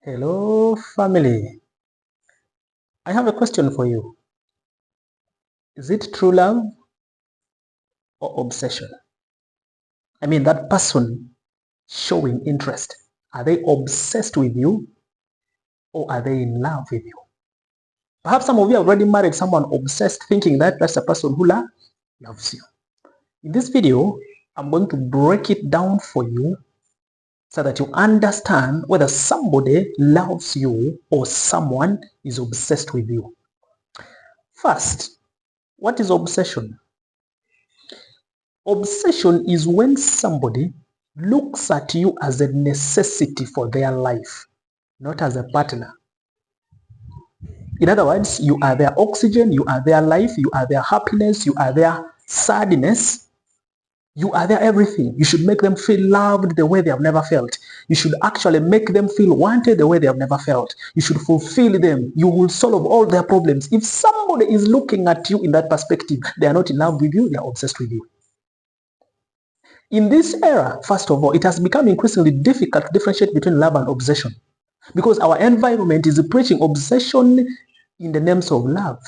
Hello, family. I have a question for you. Is it true love or obsession? I mean, that person showing interest, are they obsessed with you or are they in love with you? Perhaps some of you have already married someone obsessed, thinking that that's a person who loves you. In this video, I'm going to break it down for you so that you understand whether somebody loves you or someone is obsessed with you. First, what is obsession? Obsession is when somebody looks at you as a necessity for their life, not as a partner. In other words, you are their oxygen, you are their life, you are their happiness, you are their sadness, you are their everything. You should make them feel loved the way they have never felt. You should actually make them feel wanted the way they have never felt. You should fulfill them. You will solve all their problems. If somebody is looking at you in that perspective, they are not in love with you, they are obsessed with you. In this era, first of all, it has become increasingly difficult to differentiate between love and obsession because our environment is preaching obsession in the names of love.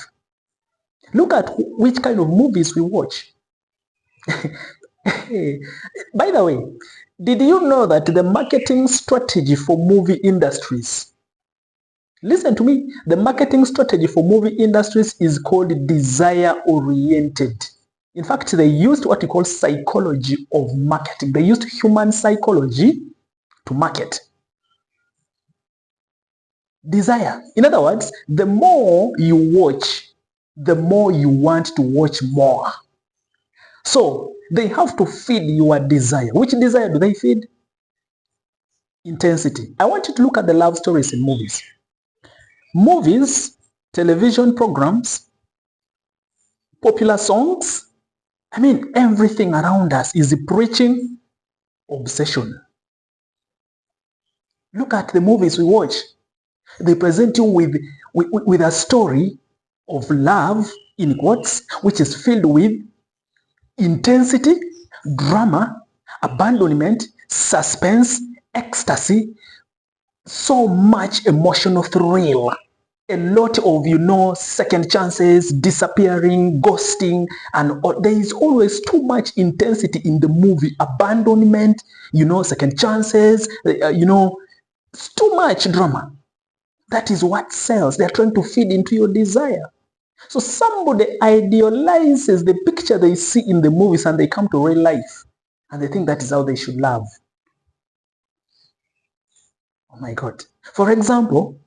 Look at which kind of movies we watch. By the way, did you know that the marketing strategy for movie industries, listen to me, the marketing strategy for movie industries is called desire-oriented. In fact, they used what we call psychology of marketing. They used human psychology to market. Desire. In other words, the more you watch, the more you want to watch more. So they have to feed your desire. Which desire do they feed? Intensity. I want you to look at the love stories in movies. Movies, television programs, popular songs, I mean, everything around us is preaching obsession. Look at the movies we watch. They present you with a story of love, in quotes, which is filled with intensity, drama, abandonment, suspense, ecstasy, so much emotional thrill. A lot of, second chances, disappearing, ghosting, and there is always too much intensity in the movie. Abandonment, second chances, it's too much drama. That is what sells. They're trying to feed into your desire. So somebody idealizes the picture they see in the movies and they come to real life and they think that is how they should love. Oh my God. For example,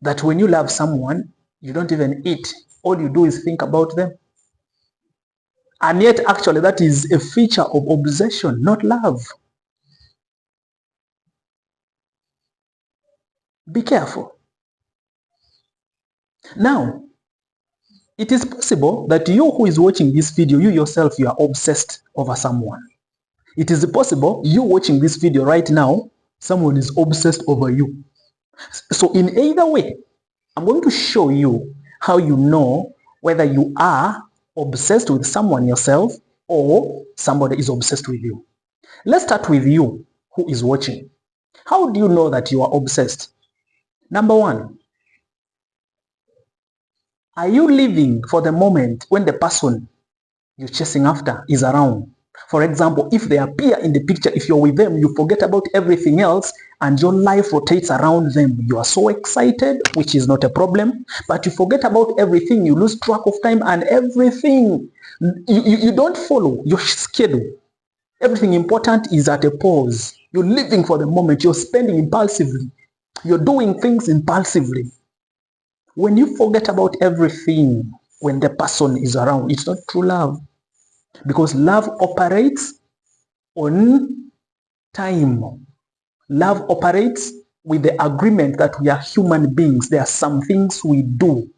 that when you love someone, you don't even eat. All you do is think about them. And yet, actually, that is a feature of obsession, not love. Be careful. Now, it is possible that you who is watching this video, you yourself, you are obsessed over someone. It is possible you watching this video right now, someone is obsessed over you. So in either way, I'm going to show you how you know whether you are obsessed with someone yourself or somebody is obsessed with you. Let's start with you who is watching. How do you know that you are obsessed? Number one, are you living for the moment when the person you're chasing after is around? For example, if they appear in the picture, if you're with them, you forget about everything else and your life rotates around them. You are so excited, which is not a problem, but you forget about everything. You lose track of time and everything. You don't follow your schedule. Everything important is at a pause. You're living for the moment. You're spending impulsively. You're doing things impulsively. When you forget about everything when the person is around, it's not true love. Because love operates on time. Love operates with the agreement that we are human beings. There are some things we do.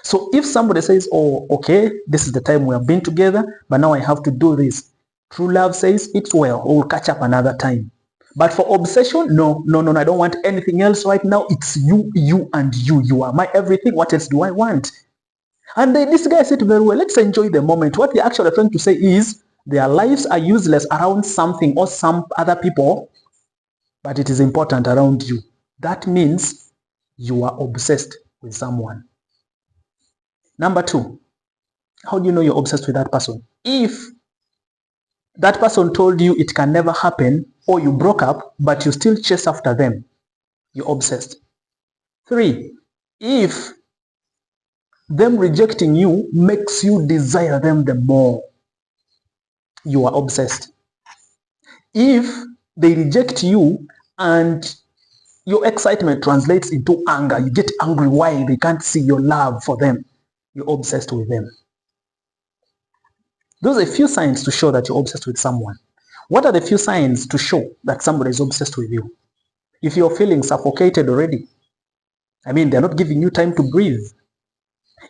So if somebody says, oh, okay, this is the time we have been together, but now I have to do this. True love says, it's well, we'll catch up another time. But for obsession, no, I don't want anything else right now. It's you, and you. You are my everything. What else do I want? And this guy said very well, let's enjoy the moment. What they're actually trying to say is their lives are useless around something or some other people, but it is important around you. that means you are obsessed with someone. Number two, how do you know you're obsessed with that person? If that person told you it can never happen, or you broke up, but you still chase after them, you're obsessed. 3, if them rejecting you makes you desire them the more, you are obsessed. If they reject you and your excitement translates into anger, you get angry why they can't see your love for them, you're obsessed with them. Those are a few signs to show that you're obsessed with someone. What are the few signs to show that somebody is obsessed with you? If you're feeling suffocated already, I mean, they're not giving you time to breathe.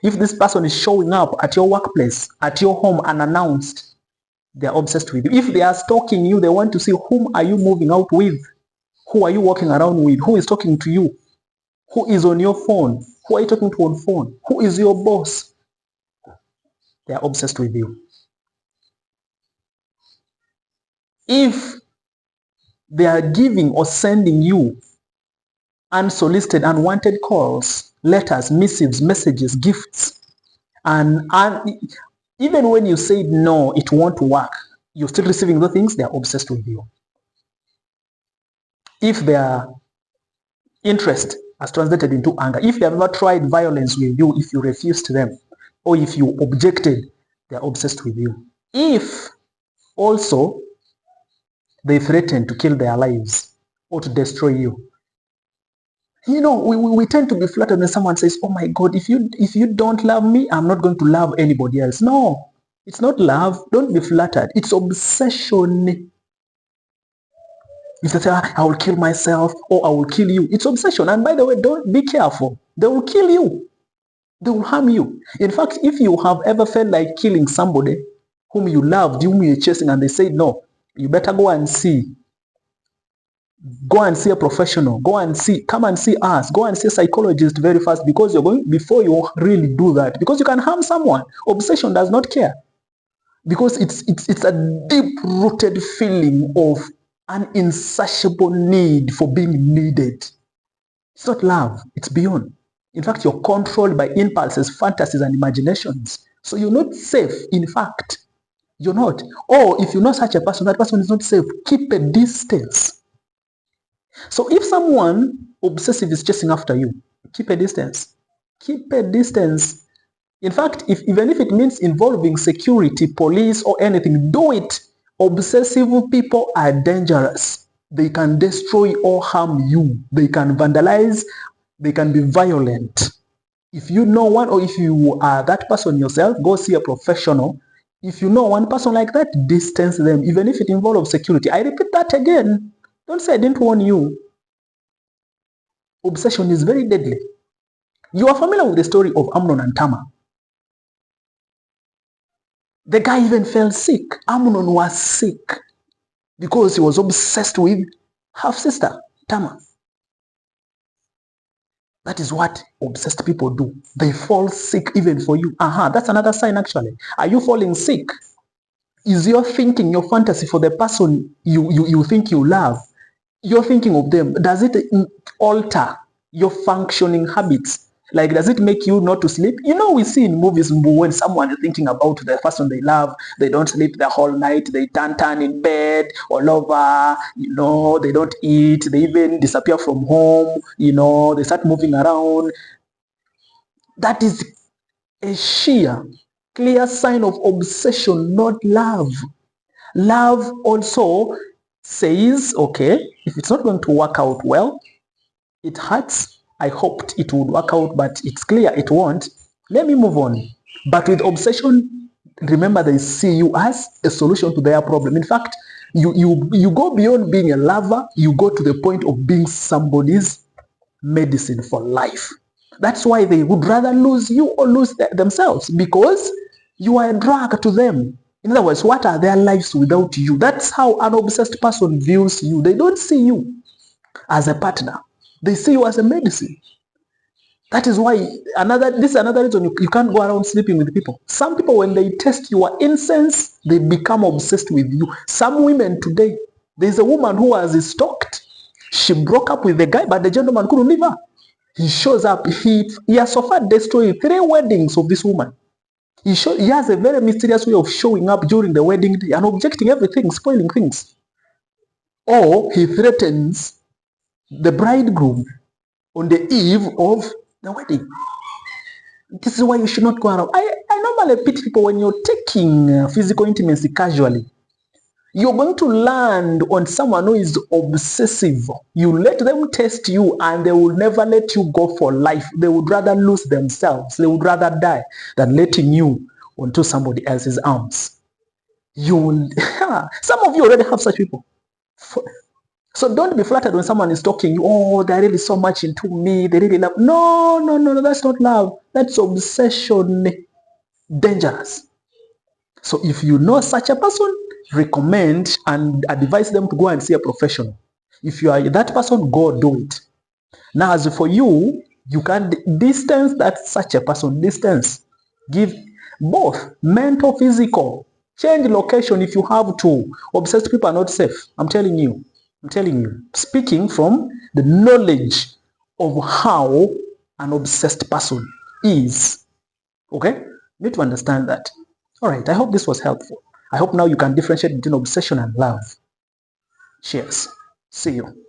If this person is showing up at your workplace, at your home unannounced, they're obsessed with you. If they are stalking you, they want to see whom are you moving out with? Who are you walking around with? Who is talking to you? Who is on your phone? Who are you talking to on phone? Who is your boss? They are obsessed with you. If they are giving or sending you unsolicited, unwanted calls, letters, missives, messages, gifts, and even when you said no, it won't work, you're still receiving those things, they're obsessed with you. If their interest has translated into anger, if they have ever tried violence with you, if you refused them, or if you objected, they're obsessed with you. If also they threaten to kill their lives or to destroy you. You know, we tend to be flattered when someone says, oh my God, if you don't love me, I'm not going to love anybody else. No, it's not love. Don't be flattered. It's obsession. If they say, I will kill myself or I will kill you, it's obsession. And by the way, don't be careful. They will kill you. They will harm you. In fact, if you have ever felt like killing somebody whom you loved, whom you're chasing, and they say no, you better go and see. Go and see a professional. Come and see us. Go and see a psychologist very fast, because you're going, before you really do that, because you can harm someone. Obsession does not care, because it's a deep-rooted feeling of an insatiable need for being needed. It's not love. It's beyond. In fact, you're controlled by impulses, fantasies, and imaginations. So you're not safe, in fact. You're not. Or if you know such a person, that person is not safe. Keep a distance. So if someone obsessive is chasing after you, keep a distance. Keep a distance. In fact, even if it means involving security, police, or anything, do it. Obsessive people are dangerous. They can destroy or harm you. They can vandalize. They can be violent. If you know one, or if you are that person yourself, go see a professional. If you know one person like that, distance them, even if it involves security. I repeat that again. Don't say I didn't warn you. Obsession is very deadly. You are familiar with the story of Amnon and Tamar. The guy even fell sick. Amnon was sick because he was obsessed with half-sister, Tamar. That is what obsessed people do. They fall sick even for you. That's another sign actually. Are you falling sick? Is your thinking, your fantasy for the person you think you love, you're thinking of them, does it alter your functioning habits? Like, does it make you not to sleep? You know, we see in movies when someone is thinking about the person they love, they don't sleep the whole night, they turn in bed all over, you know, they don't eat, they even disappear from home, you know, they start moving around. That is a sheer, clear sign of obsession, not love. Love also says, okay, if it's not going to work out well, it hurts. I hoped it would work out, but it's clear it won't. Let me move on. But with obsession, remember, they see you as a solution to their problem. In fact, you go beyond being a lover, you go to the point of being somebody's medicine for life. That's why they would rather lose you or lose themselves, because you are a drug to them. In other words, what are their lives without you? That's how an obsessed person views you. They don't see you as a partner. They see you as a medicine. That is why this is another reason you can't go around sleeping with people. Some people, when they taste your incense, they become obsessed with you. Some women today, there's a woman who was stalked. She broke up with the guy, but the gentleman couldn't leave her. He shows up. He has so far destroyed 3 weddings of this woman. He has a very mysterious way of showing up during the wedding day and objecting everything, spoiling things. Or he threatens the bridegroom on the eve of the wedding. This is why you should not go around. I normally pity people when you're taking physical intimacy casually. You're going to land on someone who is obsessive. You let them test you and they will never let you go for life. They would rather lose themselves. They would rather die than letting you onto somebody else's arms. You will, some of you already have such people. So don't be flattered when someone is talking, oh, they're really so much into me, they really love. No, that's not love. That's obsession. Dangerous. So if you know such a person, recommend and advise them to go and see a professional. If you are that person, go do it. Now, as for you, you can distance that such a person. Distance. Give both mental, physical. Change location if you have to. Obsessed people are not safe. I'm telling you. Speaking from the knowledge of how an obsessed person is. Okay? You need to understand that. All right, I hope this was helpful. I hope now you can differentiate between obsession and love. Cheers. See you.